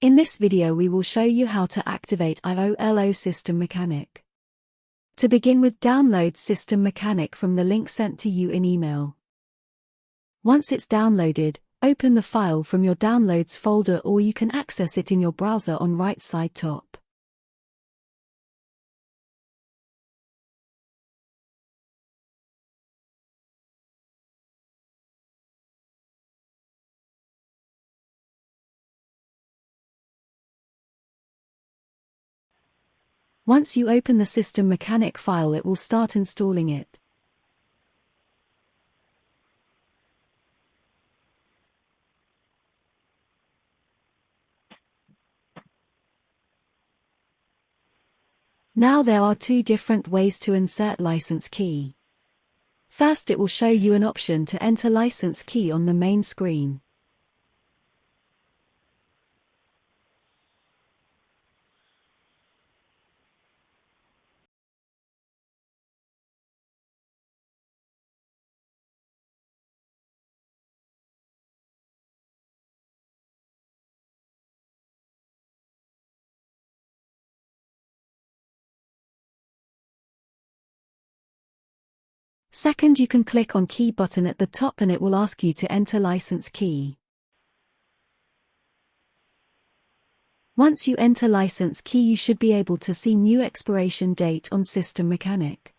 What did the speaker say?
In this video we will show you how to activate IOLO System Mechanic. To begin with, download System Mechanic from the link sent to you in email. Once it's downloaded, open the file from your Downloads folder, or you can access it in your browser on right side top. Once you open the System Mechanic file, it will start installing it. Now there are two different ways to insert license key. First, it will show you an option to enter license key on the main screen. Second, you can click on Key button at the top and it will ask you to enter license key. Once you enter license key, you should be able to see new expiration date on System Mechanic.